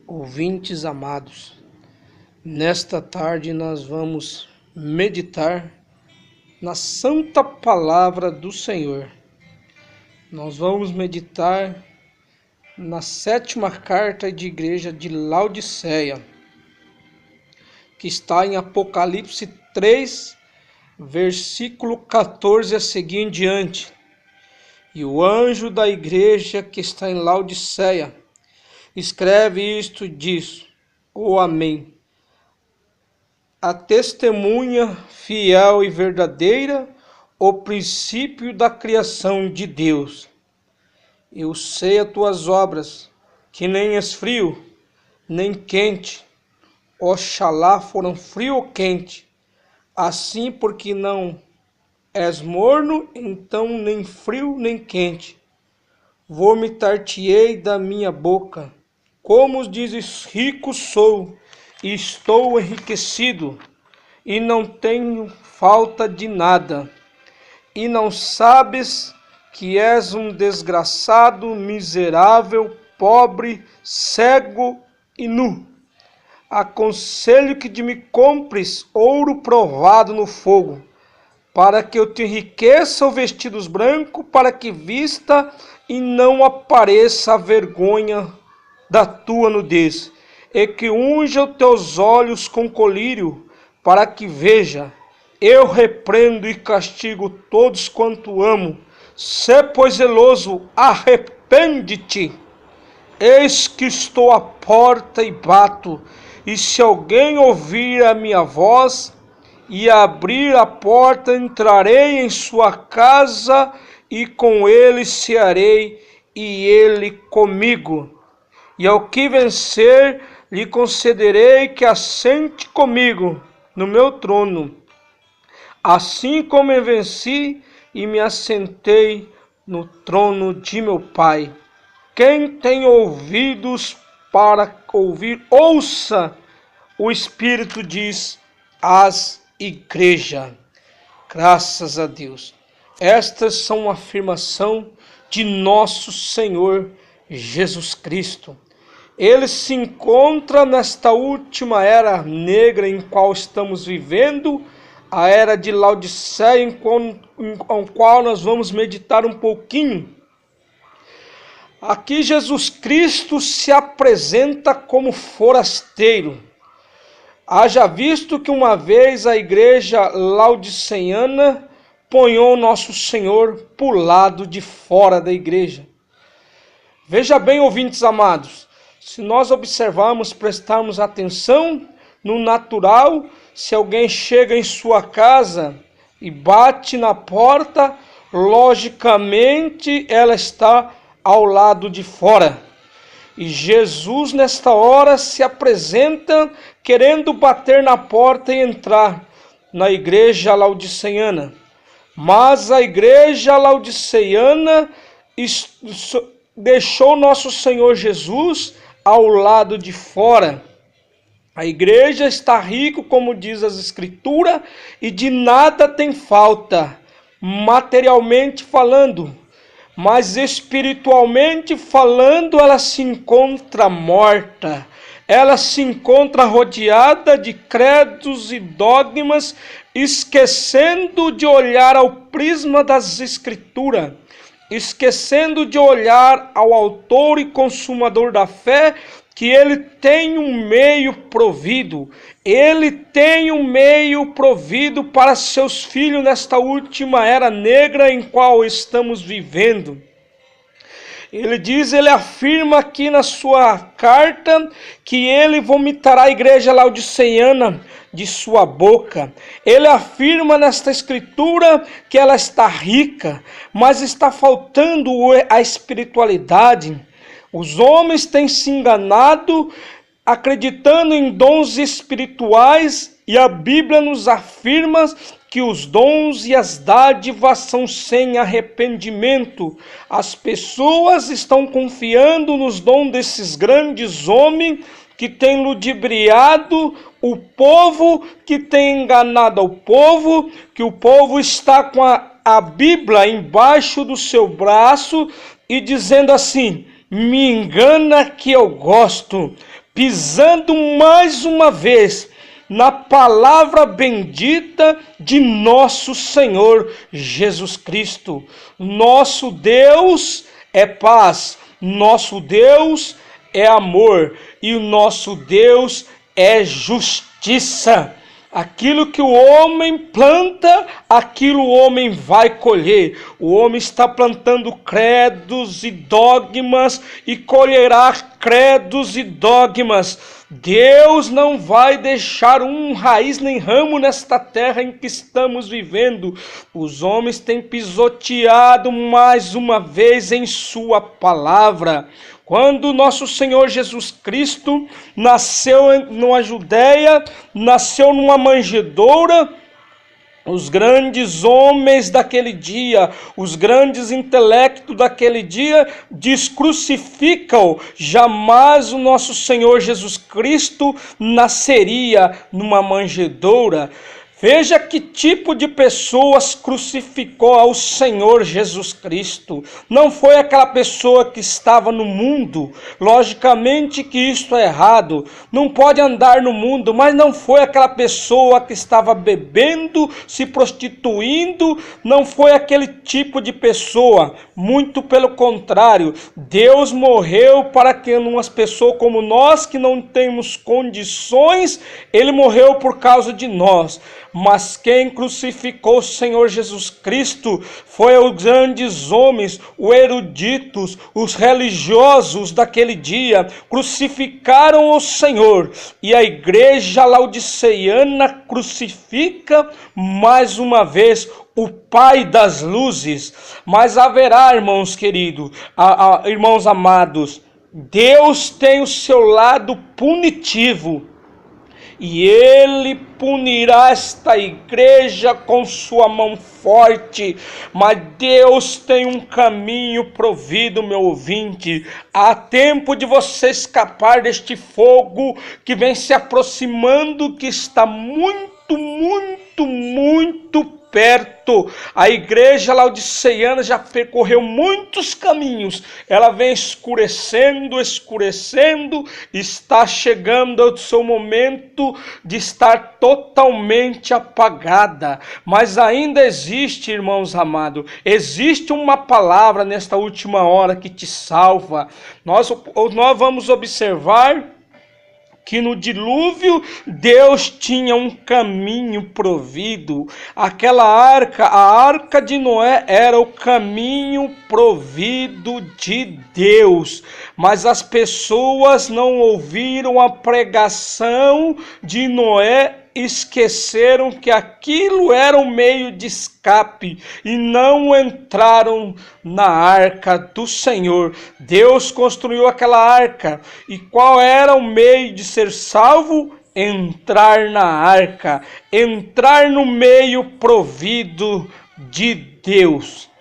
Ouvintes amados, nesta tarde nós vamos meditar na santa palavra do Senhor. Nós vamos meditar na 7ª carta de igreja de Laodiceia, que está em Apocalipse 3, versículo 14 a seguir em diante. E o anjo da igreja que está em Laodiceia escreve isto e diz: o Amém. A testemunha fiel e verdadeira, o princípio da criação de Deus. Eu sei as tuas obras, que nem és frio, nem quente. Oxalá foram frio ou quente. Assim, porque não és morno, então nem frio nem quente. Vomitar-te-ei da minha boca. Como dizes, rico sou, e estou enriquecido, e não tenho falta de nada. E não sabes que és um desgraçado, miserável, pobre, cego e nu. Aconselho que me compres ouro provado no fogo, para que eu te enriqueça o vestidos brancos, para que vista e não apareça a vergonha da tua nudez, e que unja os teus olhos com colírio, para que veja. Eu repreendo e castigo todos quanto amo. Sê, pois, zeloso, arrepende-te. Eis que estou à porta e bato, e se alguém ouvir a minha voz e abrir a porta, entrarei em sua casa, e com ele cearei, e ele comigo. E ao que vencer, lhe concederei que assente comigo no meu trono, assim como eu venci e me assentei no trono de meu Pai. Quem tem ouvidos para ouvir, ouça, o Espírito diz às igrejas. Graças a Deus. Estas são uma afirmação de nosso Senhor Jesus Cristo. Ele se encontra nesta última era negra em qual estamos vivendo, a era de Laodiceia, em qual nós vamos meditar um pouquinho. Aqui Jesus Cristo se apresenta como forasteiro. Haja visto que uma vez a igreja laodiceiana ponhou nosso Senhor para o lado de fora da igreja. Veja bem, ouvintes amados, se nós observarmos, prestarmos atenção no natural, se alguém chega em sua casa e bate na porta, logicamente ela está ao lado de fora. E Jesus nesta hora se apresenta querendo bater na porta e entrar na igreja laodiceiana. Mas a igreja laodiceiana deixou nosso Senhor Jesus ao lado de fora. A igreja está rica, como diz as Escrituras, e de nada tem falta, materialmente falando. Mas espiritualmente falando, ela se encontra morta. Ela se encontra rodeada de credos e dogmas, esquecendo de olhar ao prisma das Escrituras, esquecendo de olhar ao autor e consumador da fé, que ele tem um meio provido. Ele tem um meio provido para seus filhos nesta última era negra em qual estamos vivendo. Ele diz, ele afirma aqui na sua carta que ele vomitará a igreja laodiceiana de sua boca. Ele afirma nesta escritura que ela está rica, mas está faltando a espiritualidade. Os homens têm se enganado acreditando em dons espirituais, e a Bíblia nos afirma que os dons e as dádivas são sem arrependimento. As pessoas estão confiando nos dons desses grandes homens que têm ludibriado o povo, que têm enganado o povo, que o povo está com a Bíblia embaixo do seu braço e dizendo assim: me engana que eu gosto. pisando mais uma vez na palavra bendita de nosso Senhor Jesus Cristo. Nosso Deus é paz, nosso Deus é amor e o nosso Deus é justiça. Aquilo que o homem planta, aquilo o homem vai colher. O homem está plantando credos e dogmas e colherá credos e dogmas. Deus não vai deixar raiz nem ramo nesta terra em que estamos vivendo. Os homens têm pisoteado mais uma vez em sua palavra. Quando nosso Senhor Jesus Cristo nasceu numa Judéia, nasceu numa manjedoura, os grandes homens daquele dia, os grandes intelectos daquele dia, crucificam. Jamais o nosso Senhor Jesus Cristo nasceria numa manjedoura. Veja que tipo de pessoas crucificou ao Senhor Jesus Cristo. Não foi aquela pessoa que estava no mundo. Logicamente que isto é errado. Não pode andar no mundo, mas não foi aquela pessoa que estava bebendo, se prostituindo. Não foi aquele tipo de pessoa. Muito pelo contrário. Deus morreu para que umas pessoas como nós, que não temos condições, Ele morreu por causa de nós. Mas quem crucificou o Senhor Jesus Cristo foi os grandes homens, os eruditos, os religiosos daquele dia. Crucificaram o Senhor. E a igreja laodiceana crucifica mais uma vez o Pai das luzes. Mas haverá, irmãos queridos, irmãos amados, Deus tem o seu lado punitivo. E Ele punirá esta igreja com sua mão forte. Mas Deus tem um caminho provido, meu ouvinte. Há tempo de você escapar deste fogo que vem se aproximando, que está muito, muito, muito perto. A igreja laodiceana já percorreu muitos caminhos. Ela vem escurecendo, está chegando ao seu momento de estar totalmente apagada. Mas ainda existe, irmãos amados, existe uma palavra nesta última hora que te salva. Nós vamos observar que no dilúvio Deus tinha um caminho provido. Aquela arca, a arca de Noé, era o caminho provido de Deus. Mas as pessoas não ouviram a pregação de Noé, esqueceram que aquilo era um meio de escape e não entraram na arca do Senhor. Deus construiu aquela arca. E qual era o meio de ser salvo? Entrar na arca, entrar no meio provido de Deus.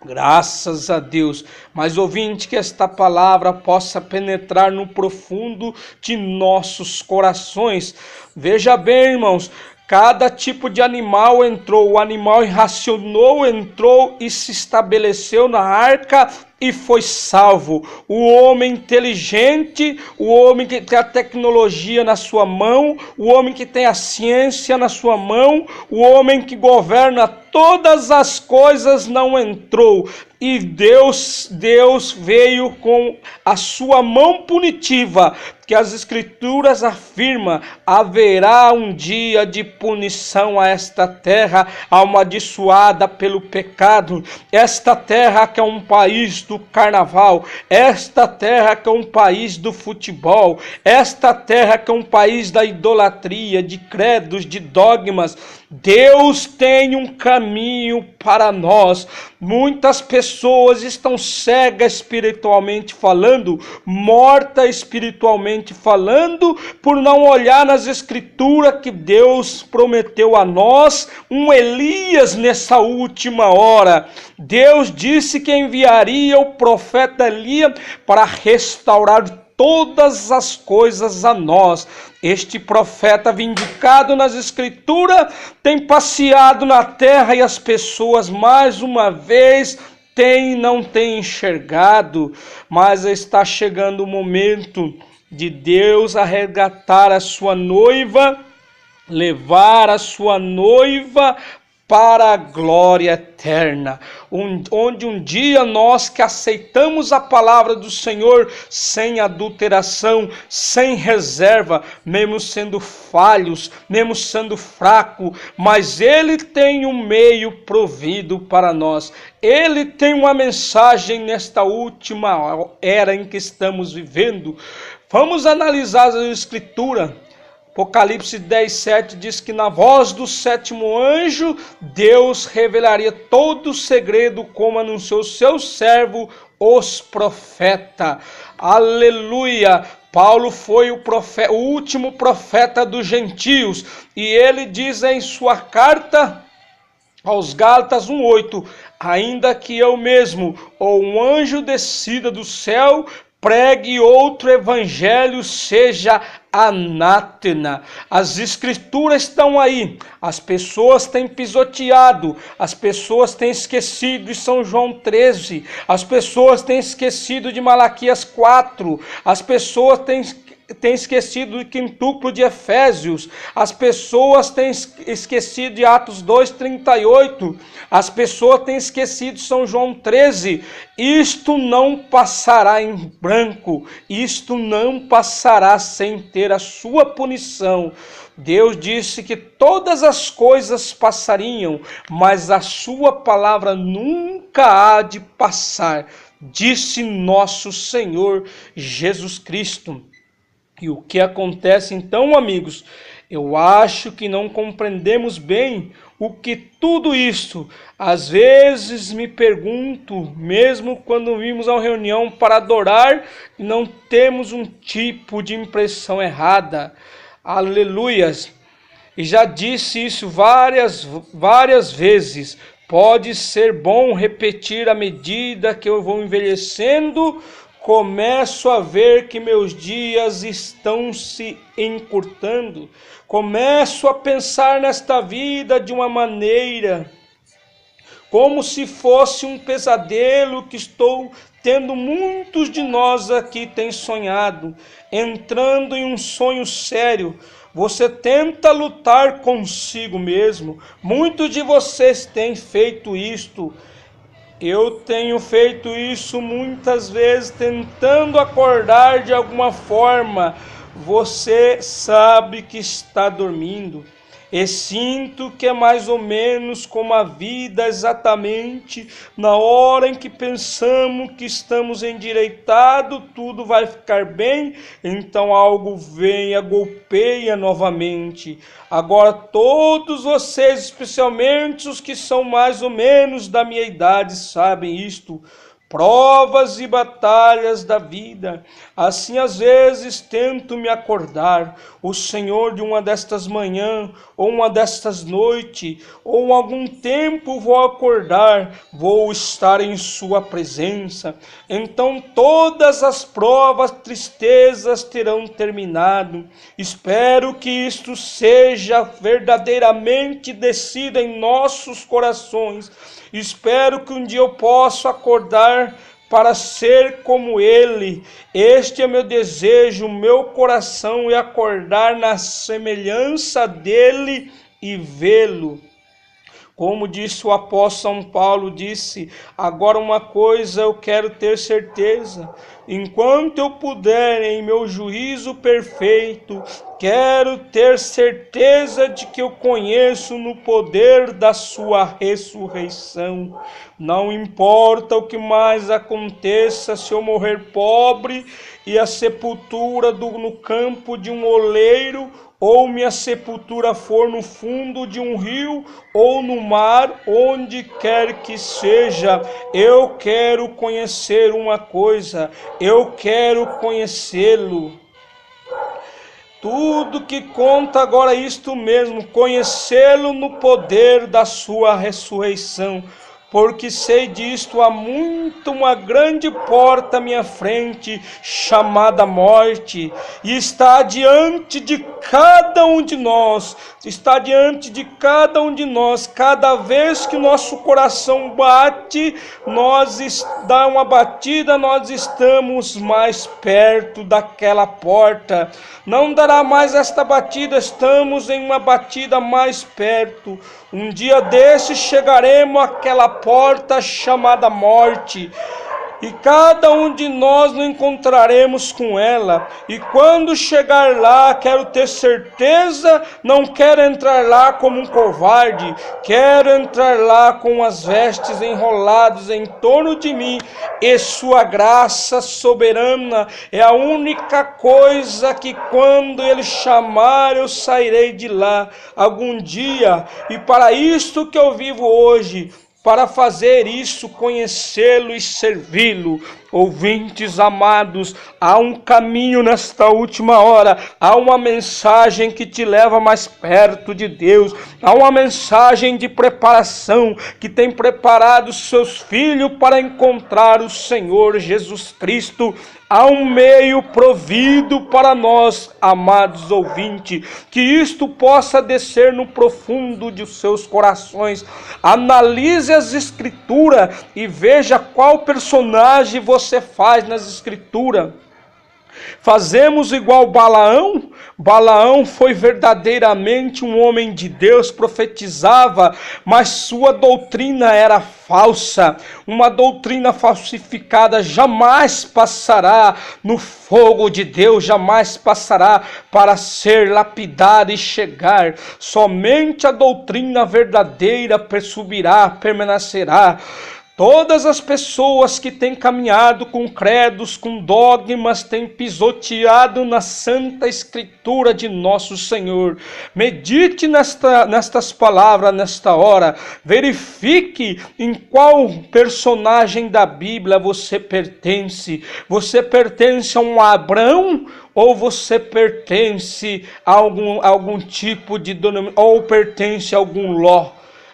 Graças a Deus. Mas ouvinte, que esta palavra possa penetrar no profundo de nossos corações. Veja bem, irmãos, cada tipo de animal entrou. O animal irracionou, entrou e se estabeleceu na arca e foi salvo. O homem inteligente, o homem que tem a tecnologia na sua mão, o homem que tem a ciência na sua mão, o homem que governa todas as coisas não entrou. E Deus veio com a sua mão punitiva, que as Escrituras afirmam: haverá um dia de punição a esta terra, amaldiçoada pelo pecado. Esta terra que é um país do carnaval, esta terra que é um país do futebol, esta terra que é um país da idolatria, de credos, de dogmas. Deus tem um caminho para nós. Muitas pessoas estão cegas espiritualmente falando, mortas espiritualmente falando, por não olhar nas Escrituras que Deus prometeu a nós um Elias nessa última hora. Deus disse que enviaria o profeta Elias para restaurar todas as coisas a nós. Este profeta vindicado nas Escrituras tem passeado na terra e as pessoas mais uma vez não têm enxergado, mas está chegando o momento de Deus arregatar a sua noiva, levar a sua noiva para a glória eterna, onde um dia nós que aceitamos a palavra do Senhor sem adulteração, sem reserva, mesmo sendo falhos, mesmo sendo fraco, mas Ele tem um meio provido para nós. Ele tem uma mensagem nesta última era em que estamos vivendo. Vamos analisar a Escritura. Apocalipse 10:7 diz que na voz do sétimo anjo, Deus revelaria todo o segredo, como anunciou seu servo, os profetas. Aleluia! Paulo foi o último profeta dos gentios, e ele diz em sua carta aos Gálatas 1:8, ainda que eu mesmo, ou um anjo descida do céu, pregue outro evangelho, seja anátema. As escrituras estão aí, as pessoas têm pisoteado, as pessoas têm esquecido de São João 13, as pessoas têm esquecido de Malaquias 4, as pessoas têm esquecido do quintuplo de Efésios, as pessoas têm esquecido de Atos 2:38, as pessoas têm esquecido de São João 13. Isto não passará em branco, isto não passará sem ter a sua punição. Deus disse que todas as coisas passariam, mas a sua palavra nunca há de passar, disse nosso Senhor Jesus Cristo. E o que acontece então, amigos? Eu acho que não compreendemos bem o que tudo isto. Às vezes me pergunto, mesmo quando vimos a uma reunião para adorar, e não temos um tipo de impressão errada. Aleluias! E já disse isso várias vezes. Pode ser bom repetir à medida que eu vou envelhecendo. Começo a ver que meus dias estão se encurtando. Começo a pensar nesta vida de uma maneira como se fosse um pesadelo que estou tendo. Muitos de nós aqui têm sonhado, entrando em um sonho sério. Você tenta lutar consigo mesmo. Muitos de vocês têm feito isto. Eu tenho feito isso muitas vezes, tentando acordar de alguma forma. Você sabe que está dormindo. E sinto que é mais ou menos como a vida, exatamente na hora em que pensamos que estamos endireitados, tudo vai ficar bem, então algo vem e golpeia novamente. Agora todos vocês, especialmente os que são mais ou menos da minha idade, sabem isto. Provas e batalhas da vida. Assim às vezes tento me acordar. O Senhor de uma destas manhãs, ou uma destas noites, ou algum tempo vou acordar, vou estar em sua presença. Então todas as provas, tristezas terão terminado. Espero que isto seja verdadeiramente descido em nossos corações. Espero que um dia eu possa acordar para ser como Ele. Este é meu desejo, meu coração é acordar na semelhança dEle e vê-lo. Como disse o apóstolo São Paulo, disse, agora uma coisa eu quero ter certeza, enquanto eu puder em meu juízo perfeito, quero ter certeza de que eu conheço no poder da sua ressurreição. Não importa o que mais aconteça, se eu morrer pobre e a sepultura no campo de um oleiro, ou minha sepultura for no fundo de um rio, ou no mar, onde quer que seja, eu quero conhecer uma coisa, eu quero conhecê-lo. Tudo que conta agora é isto mesmo, conhecê-lo no poder da sua ressurreição. porque sei disto, há muito uma grande porta à minha frente, chamada morte, e está diante de cada um de nós, cada vez que nosso coração bate, dá uma batida, nós estamos mais perto daquela porta. Não dará mais esta batida, estamos em uma batida mais perto. Um dia desses chegaremos àquela porta chamada morte, e cada um de nós nos encontraremos com ela. E quando chegar lá, quero ter certeza, não quero entrar lá como um covarde, quero entrar lá com as vestes enroladas em torno de mim, e sua graça soberana é a única coisa que, quando ele chamar, eu sairei de lá algum dia. E para isto que eu vivo hoje, para fazer isso, conhecê-lo e servi-lo. Ouvintes amados, há um caminho nesta última hora, há uma mensagem que te leva mais perto de Deus, há uma mensagem de preparação que tem preparado seus filhos para encontrar o Senhor Jesus Cristo. Há um meio provido para nós, amados ouvintes, que isto possa descer no profundo de seus corações. Analise as Escrituras e veja qual personagem você faz nas Escrituras. Fazemos igual Balaão? Balaão foi verdadeiramente um homem de Deus, profetizava, mas sua doutrina era falsa. Uma doutrina falsificada jamais passará no fogo de Deus, jamais passará para ser lapidada e chegar. Somente a doutrina verdadeira subirá, permanecerá. Todas as pessoas que têm caminhado com credos, com dogmas, têm pisoteado na Santa Escritura de nosso Senhor. Medite nestas palavras, nesta hora. Verifique em qual personagem da Bíblia você pertence. Você pertence a um Abraão? Ou você pertence a algum tipo de denominação? Ou pertence a algum Ló?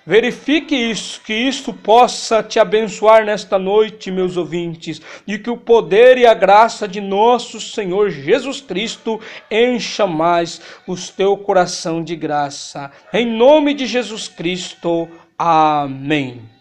Verifique isso, que isso possa te abençoar nesta noite, meus ouvintes, e que o poder e a graça de nosso Senhor Jesus Cristo encha mais o teu coração de graça. Em nome de Jesus Cristo, amém.